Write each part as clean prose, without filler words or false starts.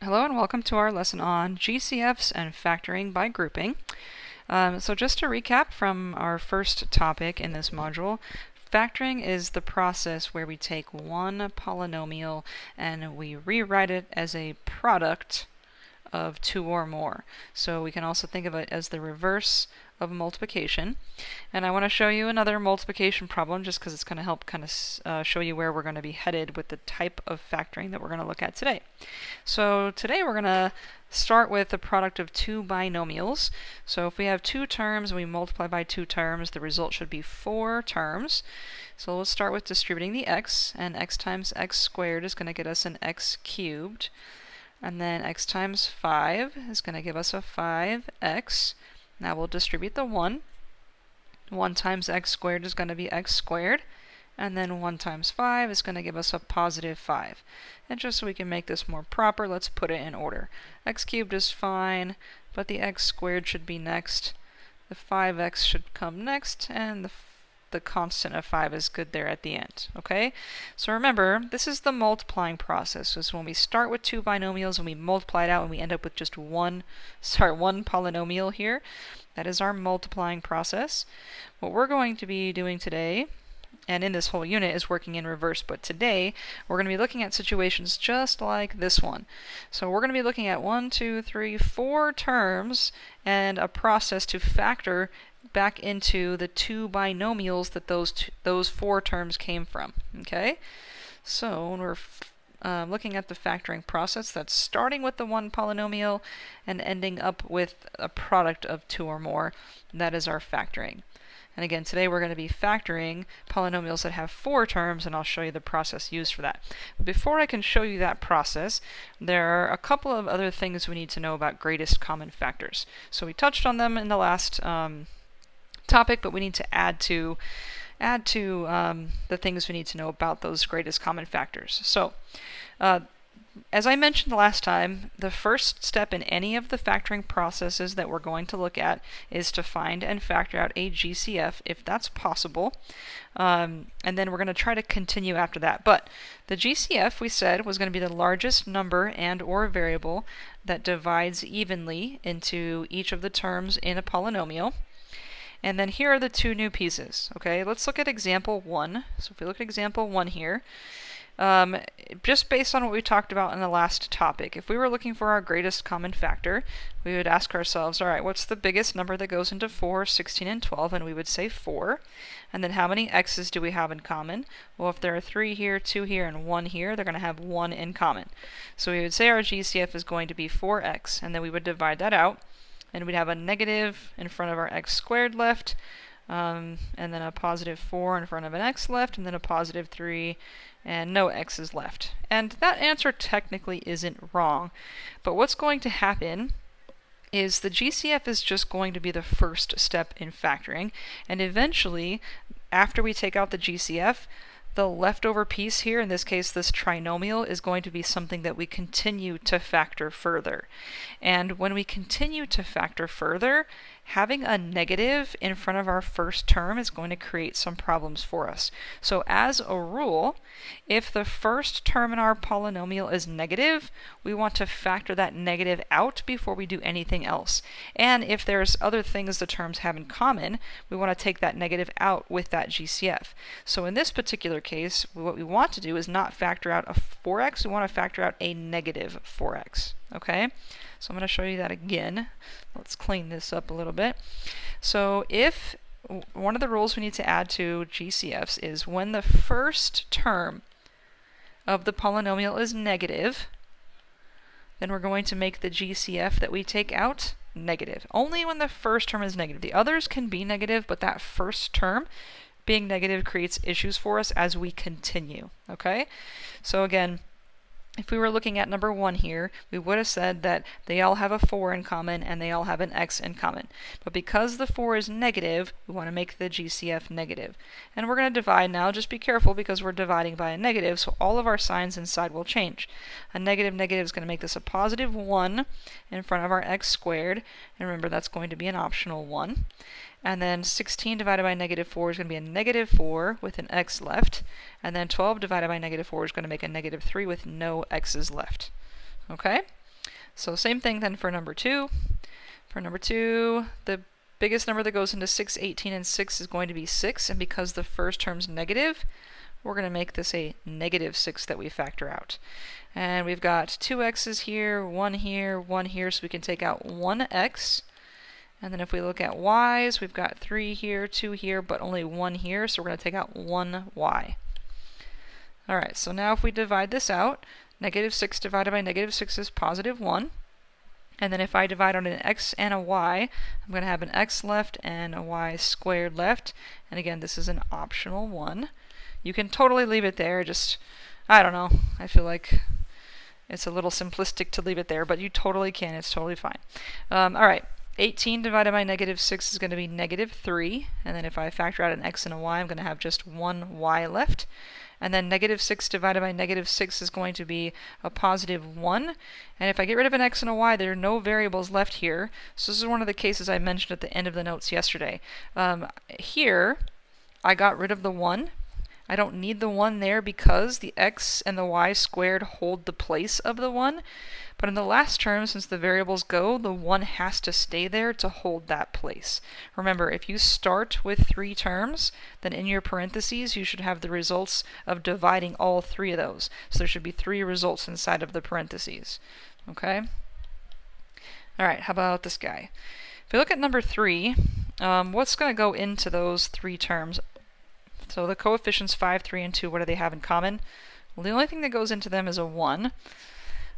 Hello and welcome to our lesson on GCFs and factoring by grouping. So just to recap from our first topic in this module, factoring is the process where we take one polynomial and we rewrite it as a product of two or more. So we can also think of it as the reverse of multiplication. And I want to show you another multiplication problem just because it's going to help kind of show you where we're going to be headed with the type of factoring that we're going to look at today. So today we're going to start with the product of two binomials. So if we have two terms and we multiply by two terms, the result should be four terms. So let's start with distributing the x, and x times x squared is going to get us an x cubed. And then x times 5 is going to give us a 5x. Now we'll distribute the 1. 1 times x squared is going to be x squared. And then 1 times 5 is going to give us a positive 5. And just so we can make this more proper, let's put it in order. X cubed is fine, but the x squared should be next. The 5x should come next, and the constant of 5 is good there at the end. Okay? So remember, this is the multiplying process. So when we start with two binomials and we multiply it out and we end up with just one polynomial here, that is our multiplying process. What we're going to be doing today, and in this whole unit, is working in reverse, but today we're going to be looking at situations just like this one. So we're going to be looking at 1, 2, 3, 4 terms and a process to factor back into the two binomials that those four terms came from. Okay, so when we're looking at the factoring process, that's starting with the one polynomial and ending up with a product of two or more. That is our factoring. And again, today we're going to be factoring polynomials that have four terms, and I'll show you the process used for that. But before I can show you that process, there are a couple of other things we need to know about greatest common factors. So we touched on them in the last topic, but we need to add to the things we need to know about those greatest common factors. So as I mentioned last time, the first step in any of the factoring processes that we're going to look at is to find and factor out a GCF if that's possible. And then we're going to try to continue after that. But the GCF, we said, was going to be the largest number and or variable that divides evenly into each of the terms in a polynomial. And then here are the two new pieces. Okay, let's look at example 1. So if we look at example 1 here, just based on what we talked about in the last topic, if we were looking for our greatest common factor, we would ask ourselves, all right, what's the biggest number that goes into 4, 16, and 12? And we would say 4. And then how many x's do we have in common? Well, if there are 3 here, 2 here, and 1 here, they're going to have 1 in common. So we would say our GCF is going to be 4x, and then we would divide that out. And we'd have a negative in front of our x squared left, and then a positive 4 in front of an x left, and then a positive 3, and no x's left. And that answer technically isn't wrong. But what's going to happen is the GCF is just going to be the first step in factoring, and eventually, after we take out the GCF, the leftover piece here, in this case this trinomial, is going to be something that we continue to factor further. And when we continue to factor further, having a negative in front of our first term is going to create some problems for us. So as a rule, if the first term in our polynomial is negative, we want to factor that negative out before we do anything else. And if there's other things the terms have in common, we want to take that negative out with that GCF. So in this particular case, what we want to do is not factor out a 4x, we want to factor out a negative 4x. Okay? So I'm going to show you that again. Let's clean this up a little bit. So if one of the rules we need to add to GCFs is when the first term of the polynomial is negative, then we're going to make the GCF that we take out negative. Only when the first term is negative. The others can be negative, but that first term being negative creates issues for us as we continue. Okay? So again, if we were looking at number 1 here, we would have said that they all have a 4 in common and they all have an x in common. But because the 4 is negative, we want to make the GCF negative. And we're going to divide now. Just be careful because we're dividing by a negative, so all of our signs inside will change. A negative negative is going to make this a positive 1 in front of our x squared. And remember, that's going to be an optional 1. And then 16 divided by negative 4 is going to be a negative 4 with an x left. And then 12 divided by negative 4 is going to make a negative 3 with no x's left. Okay? So same thing then for number 2. For number 2, the biggest number that goes into 6, 18, and 6 is going to be 6, and because the first term's negative, we're going to make this a negative 6 that we factor out. And we've got 2 x's here, 1 here, 1 here, so we can take out 1x. And then if we look at y's, we've got 3 here, 2 here, but only 1 here, so we're going to take out 1y. Alright, so now if we divide this out, negative 6 divided by negative 6 is positive 1. And then if I divide on an x and a y, I'm going to have an x left and a y squared left. And again, this is an optional 1. You can totally leave it there, just, I don't know, I feel like it's a little simplistic to leave it there, but you totally can, it's totally fine. Alright, 18 divided by negative 6 is going to be negative 3, and then if I factor out an x and a y, I'm going to have just 1 y left. And then negative 6 divided by negative 6 is going to be a positive 1. And if I get rid of an x and a y, there are no variables left here. So this is one of the cases I mentioned at the end of the notes yesterday. Here, I got rid of the 1. I don't need the 1 there because the x and the y squared hold the place of the 1. But in the last term, since the variables go, the 1 has to stay there to hold that place. Remember, if you start with 3 terms, then in your parentheses you should have the results of dividing all 3 of those. So there should be 3 results inside of the parentheses. Okay? Alright, how about this guy? If we look at number 3, what's going to go into those 3 terms? So the coefficients 5, 3, and 2, what do they have in common? Well, the only thing that goes into them is a 1.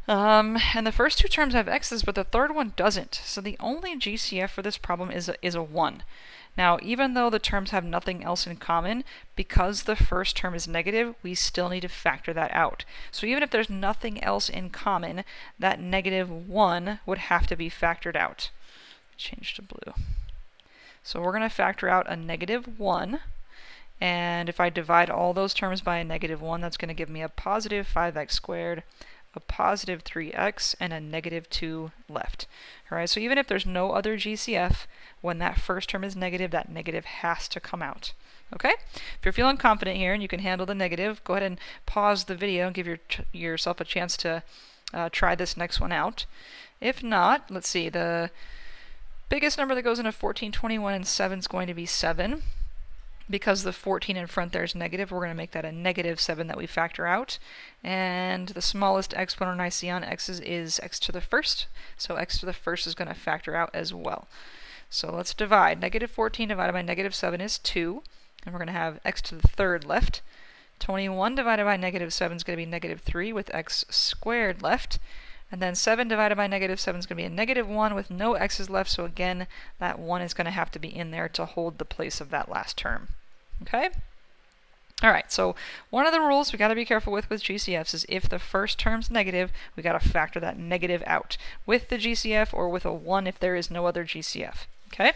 And the first 2 terms have x's, but the third one doesn't. So the only GCF for this problem is a 1. Now, even though the terms have nothing else in common, because the first term is negative, we still need to factor that out. So even if there's nothing else in common, that negative 1 would have to be factored out. Change to blue. So we're going to factor out a negative 1. And if I divide all those terms by a negative 1, that's going to give me a positive 5x squared, a positive 3x, and a negative 2 left. Alright, so even if there's no other GCF, when that first term is negative, that negative has to come out. Okay? If you're feeling confident here and you can handle the negative, go ahead and pause the video and give yourself a chance to try this next one out. If not, let's see, the biggest number that goes into 14, 21, and 7 is going to be 7. Because the 14 in front there is negative, we're going to make that a negative 7 that we factor out. And the smallest exponent I see on x's is x to the first. So x to the first is going to factor out as well. So let's divide. Negative 14 divided by negative 7 is 2. And we're going to have x to the third left. 21 divided by negative 7 is going to be negative 3 with x squared left. And then 7 divided by negative 7 is going to be a negative 1 with no x's left. So again, that 1 is going to have to be in there to hold the place of that last term. Okay? Alright, so one of the rules we got to be careful with GCFs is if the first term's negative, we got to factor that negative out with the GCF or with a 1 if there is no other GCF. Okay?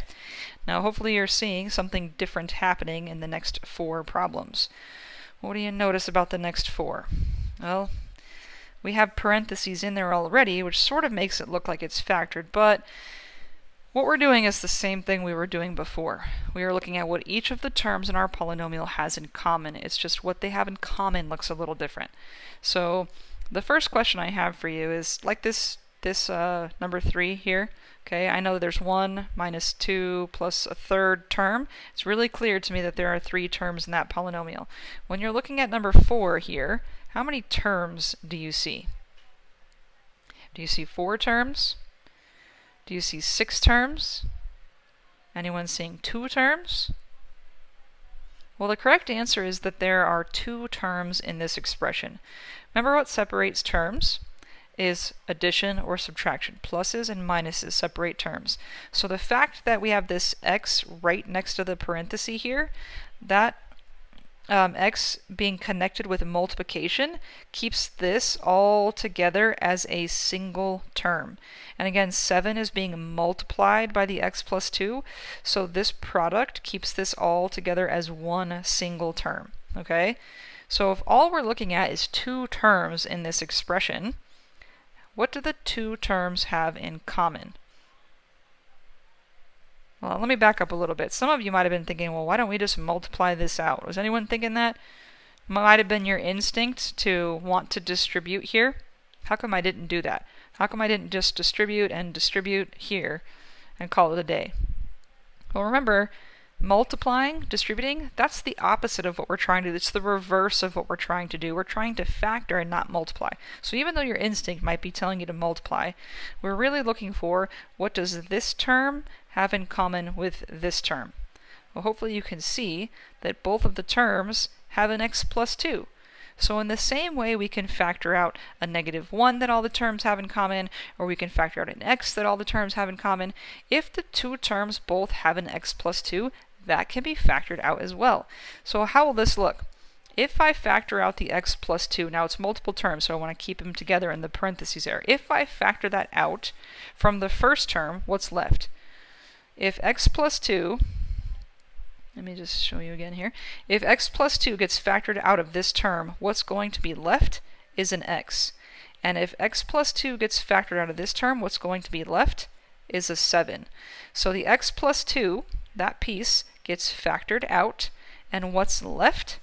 Now hopefully you're seeing something different happening in the next 4 problems. What do you notice about the next 4? Well, we have parentheses in there already, which sort of makes it look like it's factored, but what we're doing is the same thing we were doing before. We are looking at what each of the terms in our polynomial has in common. It's just what they have in common looks a little different. So the first question I have for you is like this number 3 here. Okay, I know there's 1 minus 2 plus a third term. It's really clear to me that there are 3 terms in that polynomial. When you're looking at number 4 here, how many terms do you see? Do you see 4 terms? Do you see 6 terms? Anyone seeing 2 terms? Well, the correct answer is that there are 2 terms in this expression. Remember what separates terms is addition or subtraction. Pluses and minuses separate terms. So the fact that we have this x right next to the parenthesis here, that x being connected with multiplication keeps this all together as a single term. And again, 7 is being multiplied by the x plus 2, so this product keeps this all together as one single term. Okay? So if all we're looking at is 2 terms in this expression, what do the 2 terms have in common? Well, let me back up a little bit. Some of you might have been thinking, well, why don't we just multiply this out? Was anyone thinking that? Might have been your instinct to want to distribute here. How come I didn't do that? How come I didn't just distribute and distribute here and call it a day? Well, remember, multiplying, distributing, that's the opposite of what we're trying to do. It's the reverse of what we're trying to do. We're trying to factor and not multiply. So even though your instinct might be telling you to multiply, we're really looking for what does this term have in common with this term. Well, hopefully you can see that both of the terms have an x plus 2. So in the same way we can factor out a -1 that all the terms have in common, or we can factor out an x that all the terms have in common. If the two terms both have an x plus 2, that can be factored out as well. So how will this look? If I factor out the x plus 2, now it's multiple terms, so I want to keep them together in the parentheses there. If I factor that out from the first term, what's left? If x plus 2, let me just show you again here. If x plus 2 gets factored out of this term, what's going to be left is an x. And if x plus 2 gets factored out of this term, what's going to be left is a 7. So the x plus 2, that piece, gets factored out, and what's left?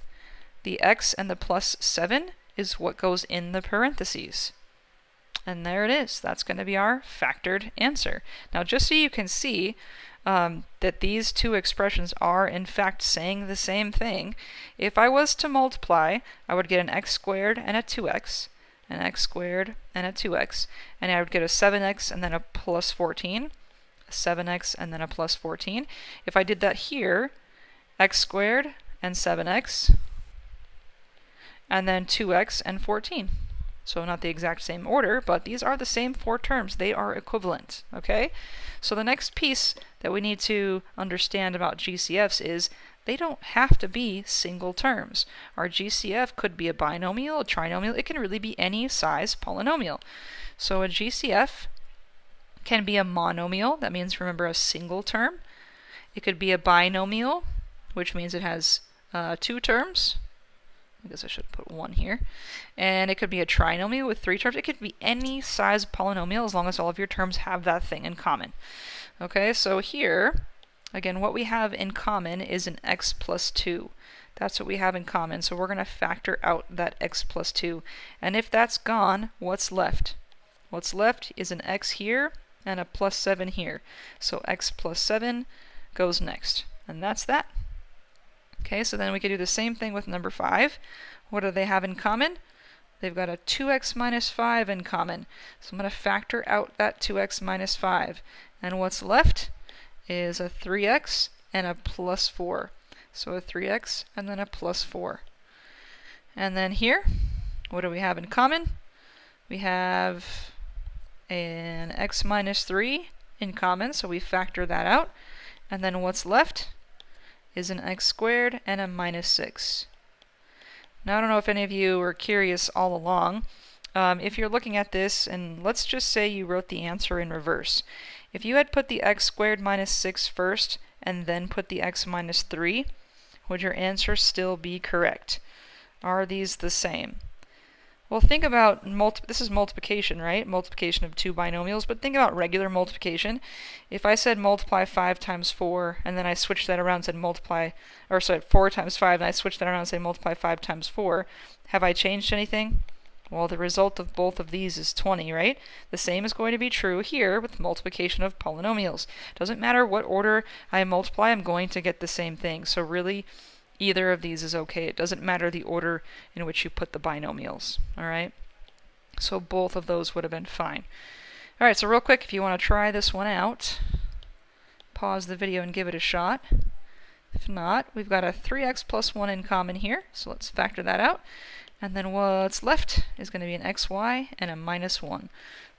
The x and the plus 7 is what goes in the parentheses. And there it is. That's going to be our factored answer. Now, just so you can see that these two expressions are in fact saying the same thing, if I was to multiply, I would get an x squared and a 2x, an x squared and a 2x, and I would get a 7x and then a plus 14, a 7x and then a plus 14. If I did that here, x squared and 7x, and then 2x and 14. So not the exact same order, but these are the same four terms. They are equivalent, okay? So the next piece that we need to understand about GCFs is they don't have to be single terms. Our GCF could be a binomial, a trinomial. It can really be any size polynomial. So a GCF can be a monomial. That means, remember, a single term. It could be a binomial, which means it has two terms. I guess I should put one here. And it could be a trinomial with 3 terms. It could be any size polynomial as long as all of your terms have that thing in common. Okay, so here, again, what we have in common is an x plus 2. That's what we have in common. So we're going to factor out that x plus 2. And if that's gone, what's left? What's left is an x here and a plus 7 here. So x plus 7 goes next. And that's that. Okay, so then we could do the same thing with number 5. What do they have in common? They've got a 2x minus 5 in common. So I'm going to factor out that 2x minus 5. And what's left is a 3x and a plus 4. So a 3x and then a plus 4. And then here, what do we have in common? We have an x minus 3 in common, so we factor that out. And then what's left is an x squared and a minus 6. Now, I don't know if any of you were curious all along. If you're looking at this, and let's just say you wrote the answer in reverse. If you had put the x squared minus 6 first, and then put the x minus 3, would your answer still be correct? Are these the same? Well, think about, this is multiplication, right? Multiplication of two binomials, but think about regular multiplication. If I said multiply 5 times 4, and then I switched that around and said multiply, or sorry, 4 times 5, and I switched that around and said multiply 5 times 4, have I changed anything? Well, the result of both of these is 20, right? The same is going to be true here with multiplication of polynomials. Doesn't matter what order I multiply, I'm going to get the same thing. So really, either of these is okay. It doesn't matter the order in which you put the binomials, all right? So both of those would have been fine. All right, so real quick, if you want to try this one out, pause the video and give it a shot. If not, we've got a 3x plus 1 in common here, so let's factor that out. And then what's left is going to be an xy and a minus 1.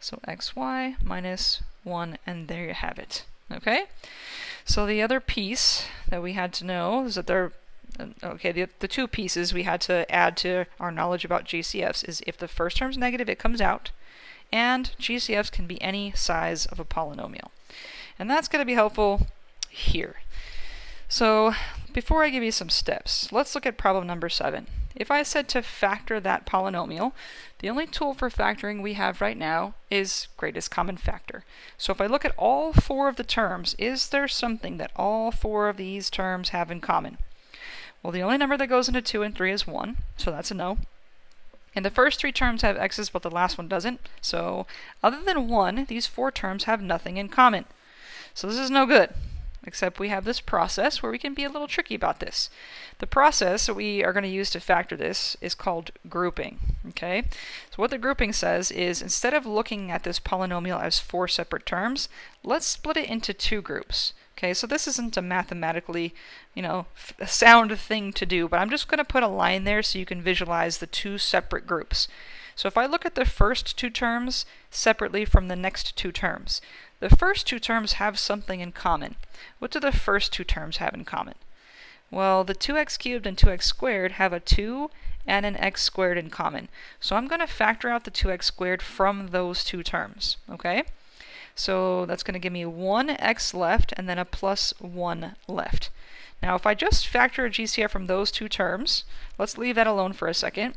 So xy minus 1, and there you have it. Okay? So the other piece that we had to know is that the two pieces we had to add to our knowledge about GCFs is if the first term's negative, it comes out, and GCFs can be any size of a polynomial. And that's going to be helpful here. So before I give you some steps, let's look at problem number 7. If I said to factor that polynomial, the only tool for factoring we have right now is greatest common factor. So if I look at all 4 of the terms, is there something that all 4 of these terms have in common? Well, the only number that goes into 2 and 3 is 1, so that's a no. And the first three terms have x's, but the last one doesn't. So other than 1, these 4 terms have nothing in common. So this is no good, except we have this process where we can be a little tricky about this. The process that we are going to use to factor this is called grouping. Okay? So what the grouping says is, instead of looking at this polynomial as 4 separate terms, let's split it into 2 groups. Okay, so this isn't a mathematically, a sound thing to do, but I'm just going to put a line there so you can visualize the 2 separate groups. So if I look at the first 2 terms separately from the next 2 terms, the first 2 terms have something in common. What do the first 2 terms have in common? Well, the 2x cubed and 2x squared have a 2 and an x squared in common. So I'm going to factor out the 2x squared from those 2 terms. Okay? So that's going to give me 1x left and then a plus 1 left. Now if I just factor a GCF from those 2 terms, let's leave that alone for a second.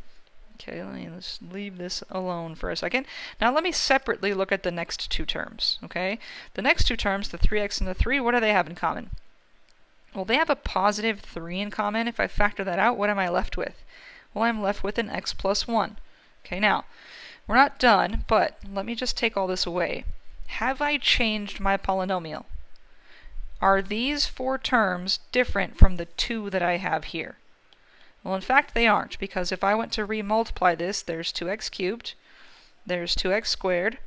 Okay, let's leave this alone for a second. Now let me separately look at the next 2 terms. Okay, the next 2 terms, the 3x and the 3, what do they have in common? Well, they have a positive 3 in common. If I factor that out, what am I left with? Well, I'm left with an x plus 1. Okay, now we're not done, but let me just take all this away. Have I changed my polynomial? Are these 4 terms different from the 2 that I have here? Well, in fact, they aren't, because if I went to remultiply this, there's 2x cubed, there's 2x squared,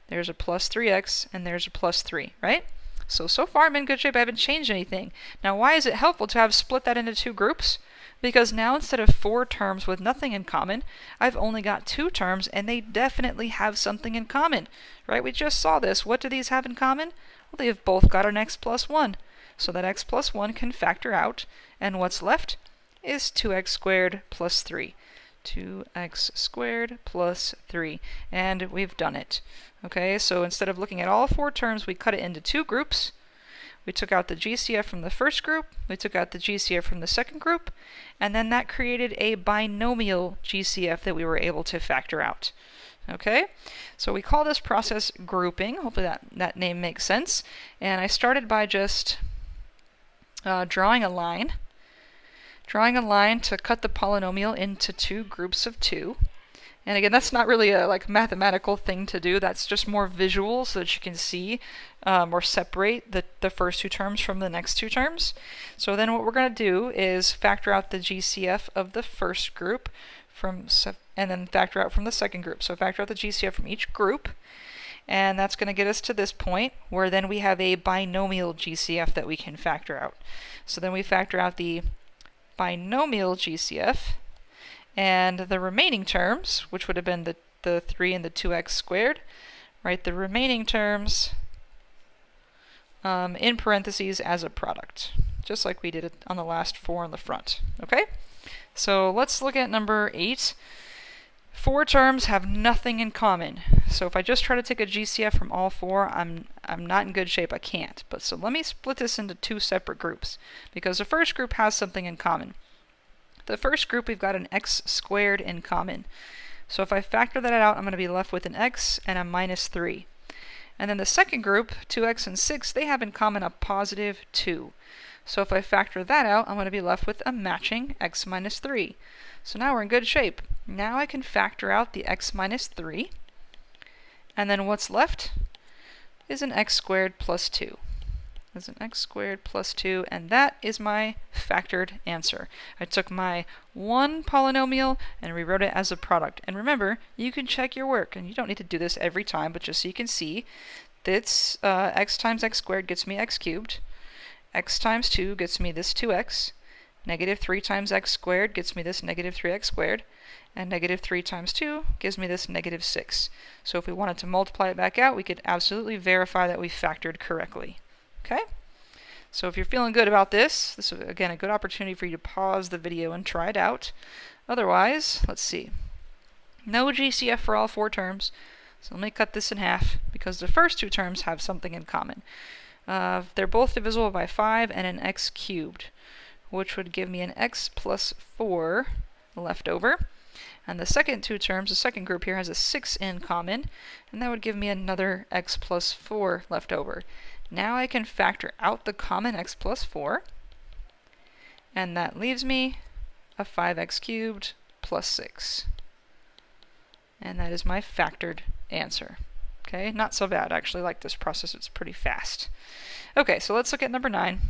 there's a plus 3x, and there's a plus 3, right? So far I'm in good shape. I haven't changed anything. Now, why is it helpful to have split that into 2 groups? Because now instead of 4 terms with nothing in common, I've only got 2 terms, and they definitely have something in common, right? We just saw this. What do these have in common? Well, they have both got an x plus 1. So that x plus 1 can factor out, and what's left is 2x squared plus 3. 2x squared plus 3. And we've done it. Okay, so instead of looking at all 4 terms, we cut it into 2 groups. We took out the GCF from the first group, we took out the GCF from the second group, and then that created a binomial GCF that we were able to factor out. Okay, so we call this process grouping. Hopefully that name makes sense. And I started by just drawing a line to cut the polynomial into 2 groups of 2. And again, that's not really a mathematical thing to do. That's just more visual so that you can see or separate the first 2 terms from the next 2 terms. So then what we're going to do is factor out the GCF of the first group and then factor out from the second group. So factor out the GCF from each group. And that's going to get us to this point where then we have a binomial GCF that we can factor out. So then we factor out the binomial GCF. And the remaining terms, which would have been the 3 and the 2x squared, write the remaining terms in parentheses as a product, just like we did it on the last 4 on the front. Okay? So let's look at number 8. 4 terms have nothing in common. So if I just try to take a GCF from all 4, I'm not in good shape. I can't. But so let me split this into 2 separate groups, because the first group has something in common. The first group, we've got an x squared in common. So if I factor that out, I'm going to be left with an x and a minus 3. And then the second group, 2x and 6, they have in common a positive 2. So if I factor that out, I'm going to be left with a matching x minus 3. So now we're in good shape. Now I can factor out the x minus 3. And then what's left is an x squared plus 2. Is an x squared plus 2, and that is my factored answer. I took my one polynomial and rewrote it as a product. And remember, you can check your work, and you don't need to do this every time, but just so you can see, that's x times x squared gets me x cubed, x times 2 gets me this 2x, negative 3 times x squared gets me this negative 3x squared, and negative 3 times 2 gives me this negative 6. So if we wanted to multiply it back out, we could absolutely verify that we factored correctly. Okay? So if you're feeling good about this is, again, a good opportunity for you to pause the video and try it out. Otherwise, let's see. No GCF for all 4 terms. So let me cut this in half, because the first 2 terms have something in common. They're both divisible by 5 and an x cubed, which would give me an x plus 4 left over. And the second 2 terms, the second group here, has a 6 in common, and that would give me another x plus 4 left over. Now I can factor out the common x plus 4, and that leaves me a 5x cubed plus 6. And that is my factored answer. Okay, not so bad. I actually like this process. It's pretty fast. Okay, so let's look at number 9.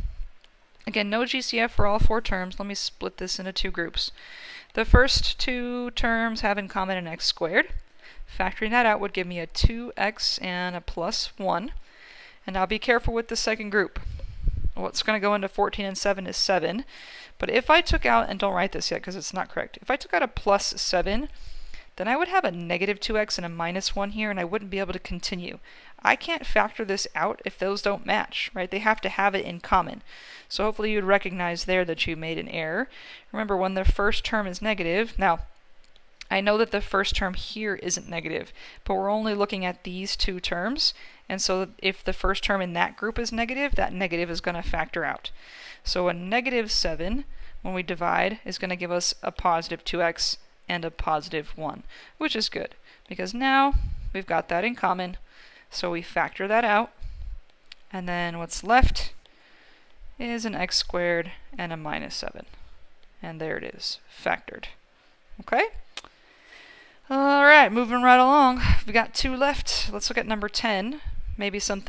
Again, no GCF for all 4 terms. Let me split this into 2 groups. The first 2 terms have in common an x squared. Factoring that out would give me a 2x and a plus 1. And now be careful with the second group. What's going to go into 14 and 7 is 7. But if I took out, and don't write this yet because it's not correct, if I took out a plus 7, then I would have a negative 2x and a minus 1 here, and I wouldn't be able to continue. I can't factor this out if those don't match, right? They have to have it in common. So hopefully you'd recognize there that you made an error. Remember, when the first term is negative, now, I know that the first term here isn't negative, but we're only looking at these 2 terms, and so if the first term in that group is negative, that negative is going to factor out. So a negative 7, when we divide, is going to give us a positive 2x and a positive 1, which is good, because now we've got that in common, so we factor that out, and then what's left is an x squared and a minus 7. And there it is, factored. Okay? Alright, moving right along. We've got 2 left. Let's look at number 10. Maybe some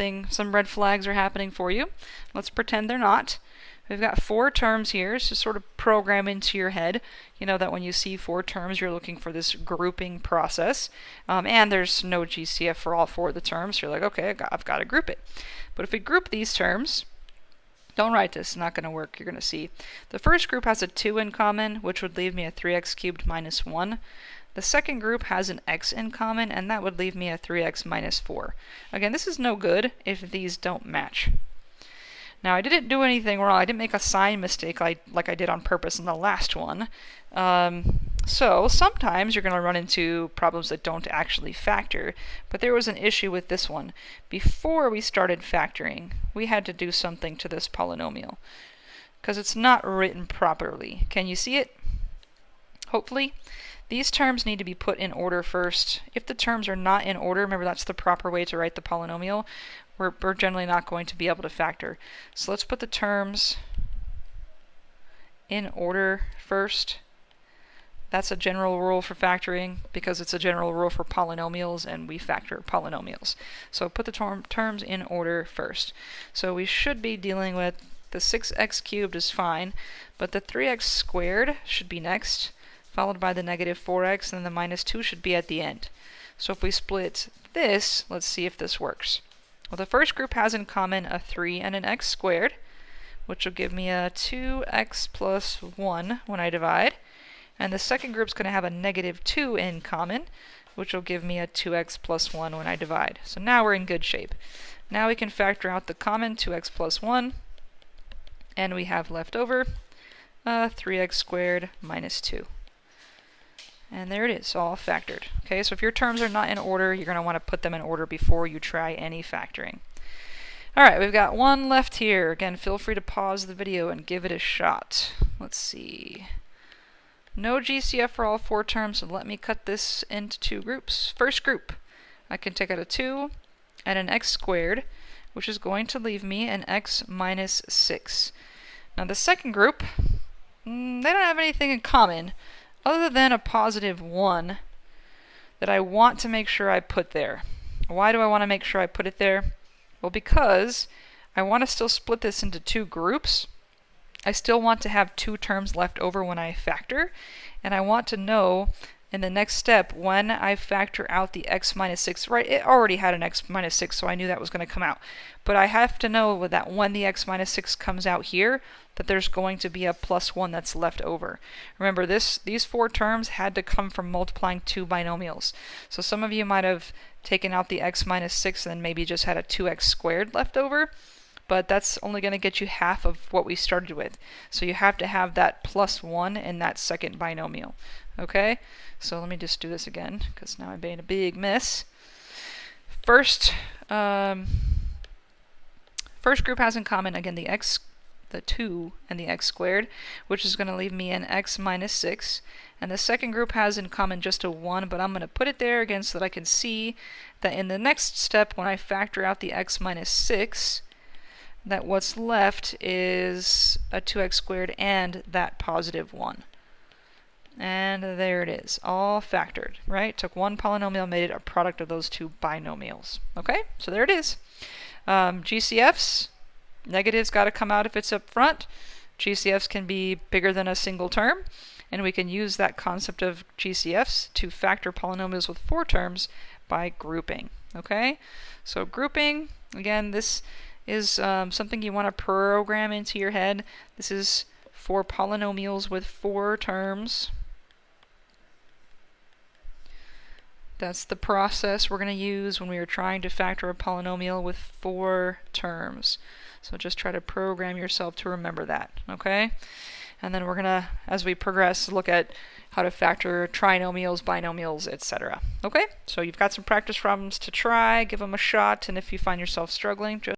red flags are happening for you. Let's pretend they're not. We've got 4 terms here. It's just sort of program into your head. You know that when you see 4 terms, you're looking for this grouping process. And there's no GCF for all 4 of the terms. So you're like, okay, I've got to group it. But if we group these terms, don't write this, it's not going to work. You're going to see. The first group has a 2 in common, which would leave me a 3x cubed minus 1. The second group has an x in common, and that would leave me a 3x minus 4. Again, this is no good if these don't match. Now, I didn't do anything wrong. I didn't make a sign mistake like I did on purpose in the last one. So sometimes you're going to run into problems that don't actually factor, but there was an issue with this one. Before we started factoring, we had to do something to this polynomial because it's not written properly. Can you see it? Hopefully. These terms need to be put in order first. If the terms are not in order, remember that's the proper way to write the polynomial, we're generally not going to be able to factor. So let's put the terms in order first. That's a general rule for factoring because it's a general rule for polynomials and we factor polynomials. So put the terms in order first. So we should be dealing with the 6x cubed is fine, but the 3x squared should be next, followed by the negative 4x, and then the minus 2 should be at the end. So if we split this, let's see if this works. Well, the first group has in common a 3 and an x squared, which will give me a 2x plus 1 when I divide. And the second group's going to have a negative 2 in common, which will give me a 2x plus 1 when I divide. So now we're in good shape. Now we can factor out the common 2x plus 1, and we have left over 3x squared minus 2. And there it is, all factored. Okay, so if your terms are not in order, you're going to want to put them in order before you try any factoring. Alright, we've got 1 left here. Again, feel free to pause the video and give it a shot. Let's see. No GCF for all 4 terms, so let me cut this into 2 groups. First group, I can take out a 2 and an x squared, which is going to leave me an x minus 6. Now the second group, they don't have anything in common other than a positive 1 that I want to make sure I put there. Why do I want to make sure I put it there? Well, because I want to still split this into 2 groups. I still want to have 2 terms left over when I factor, and I want to know in the next step when I factor out the x minus 6, right, it already had an x minus 6, so I knew that was going to come out. But I have to know that when the x minus 6 comes out here, that there's going to be a plus 1 that's left over. Remember, these 4 terms had to come from multiplying 2 binomials. So some of you might have taken out the x minus 6 and then maybe just had a 2x squared left over, but that's only going to get you half of what we started with. So you have to have that plus 1 in that second binomial. Okay? So let me just do this again, because now I'm being a big mess. First group has in common, again, the 2 and the x squared, which is going to leave me an x minus 6. And the second group has in common just a 1, but I'm going to put it there again so that I can see that in the next step, when I factor out the x minus 6, that what's left is a 2x squared and that positive 1. And there it is, all factored, right? Took one polynomial, made it a product of those two binomials. Okay, so there it is. GCFs, negatives got to come out if it's up front. GCFs can be bigger than a single term, and we can use that concept of GCFs to factor polynomials with 4 terms by grouping. Okay, so grouping, again, this is something you want to program into your head. This is for polynomials with 4 terms. That's the process we're going to use when we are trying to factor a polynomial with 4 terms. So just try to program yourself to remember that, okay? And then we're going to, as we progress, look at how to factor trinomials, binomials, etc. Okay? So you've got some practice problems to try. Give them a shot, and if you find yourself struggling, just